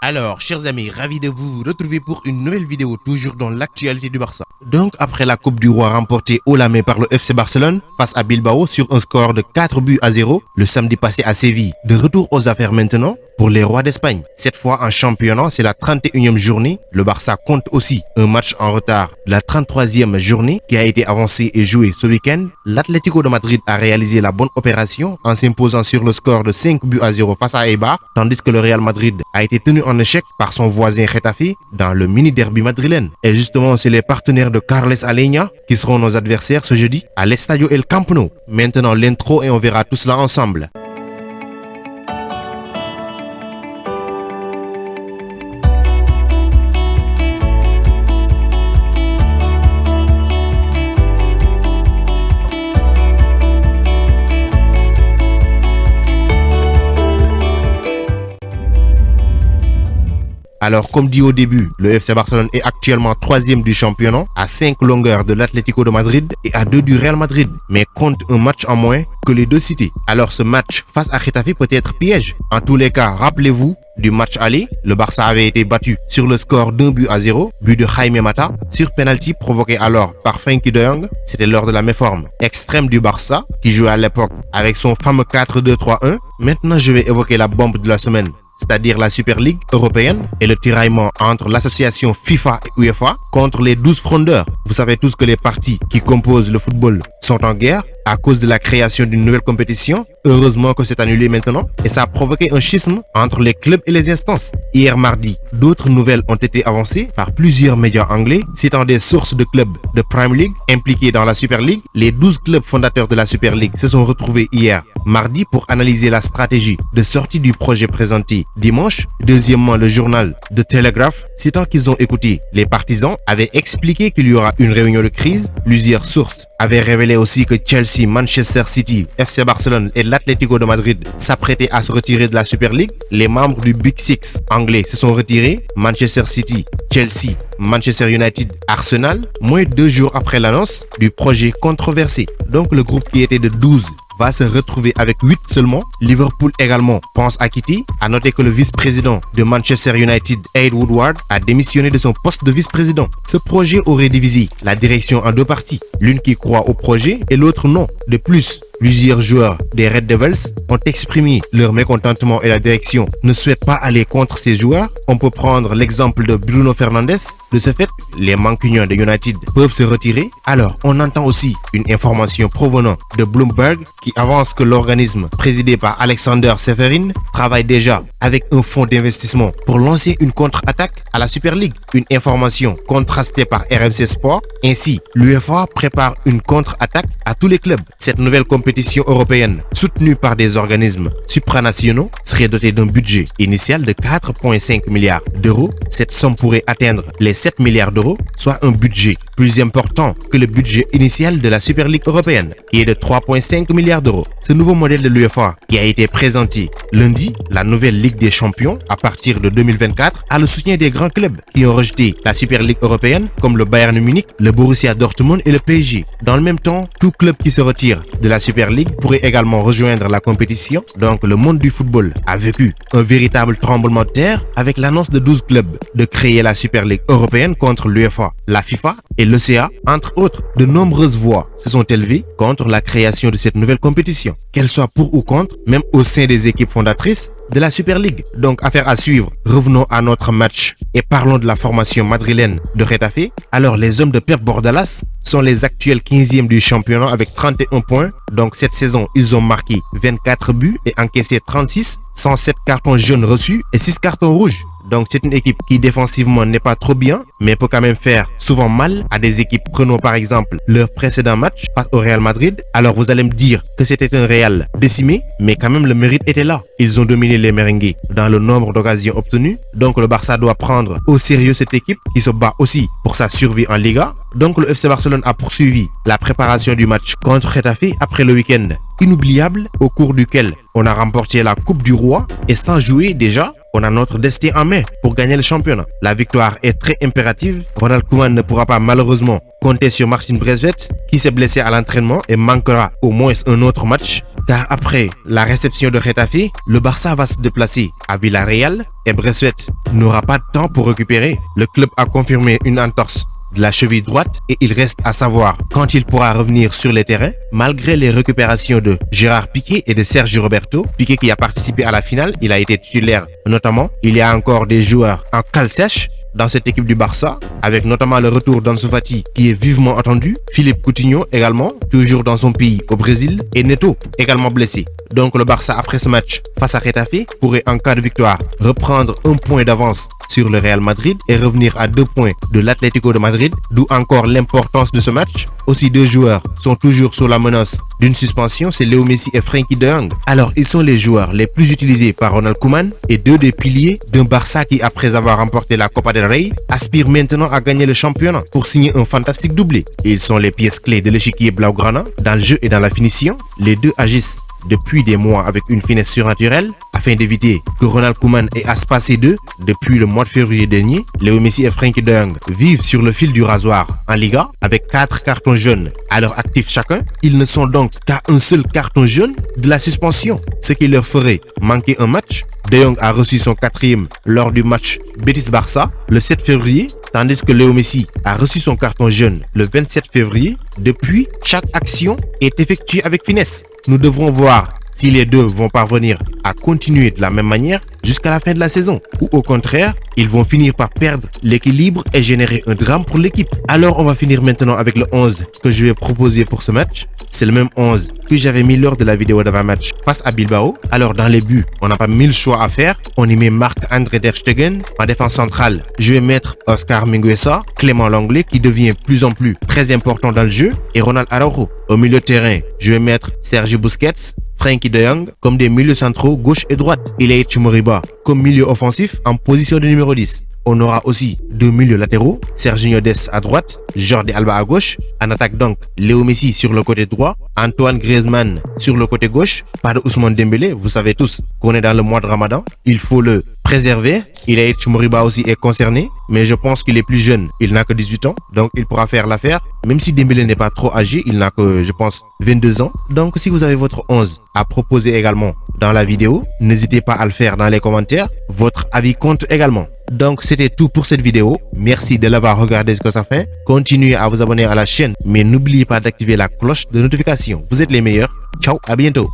Alors, chers amis, ravi de vous retrouver pour une nouvelle vidéo, toujours dans l'actualité du Barça. Donc, après la Coupe du Roi remportée haut la main par le FC Barcelone face à Bilbao sur un score de 4-0 le samedi passé à Séville, de retour aux affaires maintenant pour les Rois d'Espagne. Cette fois en championnat, c'est la 31e journée. Le Barça compte aussi un match en retard. La 33e journée qui a été avancée et jouée ce week-end. L'Atlético de Madrid a réalisé la bonne opération en s'imposant sur le score de 5-0 face à Eibar, tandis que le Real Madrid a été tenu en échec par son voisin Getafe dans le mini-derby madrilène. Et justement, c'est les partenaires de Carles Aleñá qui seront nos adversaires ce jeudi à l'Estadio El Camp Nou. Maintenant l'intro et on verra tout cela ensemble. Alors, comme dit au début, le FC Barcelone est actuellement 3e du championnat, à 5 longueurs de l'Atlético de Madrid et à 2 du Real Madrid, mais compte un match en moins que les deux cités. Alors, ce match face à Getafe peut être piège. En tous les cas, rappelez-vous du match aller, le Barça avait été battu sur le score d'1-0, but de Jaime Mata, sur penalty provoqué alors par Frenkie de Jong. C'était lors de la méforme extrême du Barça, qui jouait à l'époque avec son fameux 4-2-3-1. Maintenant, je vais évoquer la bombe de la semaine, c'est-à-dire la Super League européenne et le tiraillement entre l'association FIFA et UEFA contre les 12 frondeurs. Vous savez tous que les partis qui composent le football sont en guerre à cause de la création d'une nouvelle compétition. Heureusement que c'est annulé maintenant et ça a provoqué un schisme entre les clubs et les instances. Hier mardi, d'autres nouvelles ont été avancées par plusieurs médias anglais citant des sources de clubs de Premier League impliqués dans la Super League. Les 12 clubs fondateurs de la Super League se sont retrouvés hier mardi pour analyser la stratégie de sortie du projet présenté dimanche. Deuxièmement, le journal The Telegraph, citant qu'ils ont écouté les partisans, avait expliqué qu'il y aura une réunion de crise. Plusieurs sources avaient révélé aussi que Chelsea, Manchester City, FC Barcelone et l'Atlético de Madrid s'apprêtaient à se retirer de la Super League. Les membres du Big Six anglais se sont retirés: Manchester City, Chelsea, Manchester United, Arsenal, moins 2 jours après l'annonce du projet controversé. Donc le groupe qui était de 12 va se retrouver avec 8 seulement. Liverpool également pense à quitter. À noter que le vice-président de Manchester United, Ed Woodward, a démissionné de son poste de vice-président. Ce projet aurait divisé la direction en deux parties, l'une qui croit au projet et l'autre non. De plus, plusieurs joueurs des Red Devils ont exprimé leur mécontentement et la direction ne souhaite pas aller contre ces joueurs. On peut prendre l'exemple de Bruno Fernandes. De ce fait, les mancuniens de United peuvent se retirer. Alors, on entend aussi une information provenant de Bloomberg qui avance que l'organisme présidé par Alexander Seferin travaille déjà avec un fonds d'investissement pour lancer une contre-attaque à la Super League. Une information contrastée par RMC Sport. Ainsi, l'UEFA prépare une contre-attaque à tous les clubs. Cette nouvelle compétition européenne, soutenue par des organismes supranationaux, serait dotée d'un budget initial de 4,5 milliards d'euros. Cette somme pourrait atteindre les 7 milliards d'euros, soit un budget plus important que le budget initial de la Super League européenne, qui est de 3,5 milliards d'euros. Ce nouveau modèle de l'UEFA, qui a été présenté lundi, la nouvelle Ligue des Champions, à partir de 2024, a le soutien des grands clubs qui ont rejeté la Super League européenne, comme le Bayern Munich, le Borussia Dortmund et le PSG. Dans le même temps, tout club qui se retire de la Super League pourrait également rejoindre la compétition. Donc le monde du football a vécu un véritable tremblement de terre avec l'annonce de 12 clubs de créer la Super League européenne contre l'UEFA, la FIFA et l'ECA, entre autres. De nombreuses voix se sont élevées contre la création de cette nouvelle compétition, qu'elle soit pour ou contre, même au sein des équipes fondatrices de la Super League. Donc affaire à suivre. Revenons à notre match et parlons de la formation madrilène de Getafe. Alors les hommes de Pep Bordalas sont les actuels 15e du championnat avec 31 points. Donc cette saison, ils ont marqué 24 buts et encaissé 36, 107 cartons jaunes reçus et 6 cartons rouges. Donc c'est une équipe qui défensivement n'est pas trop bien, mais peut quand même faire souvent mal à des équipes. Prenons par exemple leur précédent match face au Real Madrid. Alors vous allez me dire que c'était un Real décimé, mais quand même le mérite était là. Ils ont dominé les merengues dans le nombre d'occasions obtenues. Donc le Barça doit prendre au sérieux cette équipe qui se bat aussi pour sa survie en Liga. Donc le FC Barcelone a poursuivi la préparation du match contre Getafe après le week-end inoubliable au cours duquel on a remporté la Coupe du Roi et sans jouer déjà On a notre destin en main pour gagner le championnat. La victoire est très impérative. Ronald Koeman ne pourra pas malheureusement compter sur Marcin Brezvet qui s'est blessé à l'entraînement et manquera au moins un autre match. Car après la réception de Getafe, le Barça va se déplacer à Villarreal et Brezvet n'aura pas de temps pour récupérer. Le club a confirmé une entorse de la cheville droite et il reste à savoir quand il pourra revenir sur les terrains malgré les récupérations de Gérard Piqué et de Sergio Roberto. Piqué qui a participé à la finale, il a été titulaire notamment. Il y a encore des joueurs en cale sèche dans cette équipe du Barça, avec notamment le retour d'Ansu Fati qui est vivement attendu, Philippe Coutinho également, toujours dans son pays au Brésil, et Neto également blessé. Donc le Barça après ce match face à Getafe pourrait en cas de victoire reprendre un point d'avance sur le Real Madrid et revenir à 2 points de l'Atlético de Madrid, d'où encore l'importance de ce match. Aussi 2 joueurs sont toujours sous la menace d'une suspension, c'est Léo Messi et Frenkie de Jong. Alors ils sont les joueurs les plus utilisés par Ronald Koeman et 2 des piliers d'un Barça qui après avoir remporté la Copa del Rey aspire maintenant à gagner le championnat pour signer un fantastique doublé. Ils sont les pièces clés de l'échiquier blaugrana dans le jeu et dans la finition. Les 2 agissent depuis des mois avec une finesse surnaturelle afin d'éviter que Ronald Koeman ait à se passer d'eux. Depuis le mois de février dernier, Léo Messi et Frenkie de Jong vivent sur le fil du rasoir en Liga avec 4 cartons jaunes à leur actif chacun. Ils ne sont donc qu'à un seul carton jaune de la suspension, ce qui leur ferait manquer un match. De Jong a reçu son 4e lors du match Betis-Barça le 7 février, tandis que Léo Messi a reçu son carton jaune le 27 février. Depuis, chaque action est effectuée avec finesse. Nous devrons voir si les 2 vont parvenir à continuer de la même manière jusqu'à la fin de la saison, ou au contraire, ils vont finir par perdre l'équilibre et générer un drame pour l'équipe. Alors on va finir maintenant avec le 11 que je vais proposer pour ce match. C'est le même 11 que j'avais mis lors de la vidéo d'avant-match face à Bilbao. Alors dans les buts, on n'a pas 1000 choix à faire. On y met Marc-André ter Stegen. En défense centrale, je vais mettre Oscar Mingueza, Clément Lenglet qui devient plus en plus très important dans le jeu, et Ronald Araujo. Au milieu de terrain, je vais mettre Sergi Busquets, Frenkie de Jong comme des milieux centraux gauche et droite. Ilaichi Moriba comme milieu offensif en position de numéro 10. On aura aussi 2 milieux latéraux, Serginho Dest à droite, Jordi Alba à gauche. En attaque donc, Léo Messi sur le côté droit, Antoine Griezmann sur le côté gauche, pas de Ousmane Dembélé. Vous savez tous qu'on est dans le mois de Ramadan, il faut le préserver. Ilaichi Moriba aussi est concerné, mais je pense qu'il est plus jeune, il n'a que 18 ans, donc il pourra faire l'affaire. Même si Dembélé n'est pas trop âgé, il n'a que, je pense, 22 ans. Donc si vous avez votre 11 à proposer également dans la vidéo, n'hésitez pas à le faire dans les commentaires. Votre avis compte également. Donc c'était tout pour cette vidéo. Merci de l'avoir regardé jusqu'à sa fin. Continuez à vous abonner à la chaîne, mais n'oubliez pas d'activer la cloche de notification. Vous êtes les meilleurs. Ciao, à bientôt.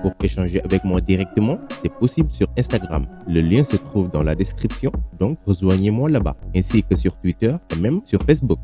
Pour échanger avec moi directement, c'est possible sur Instagram. Le lien se trouve dans la description, donc rejoignez-moi là-bas, ainsi que sur Twitter et même sur Facebook.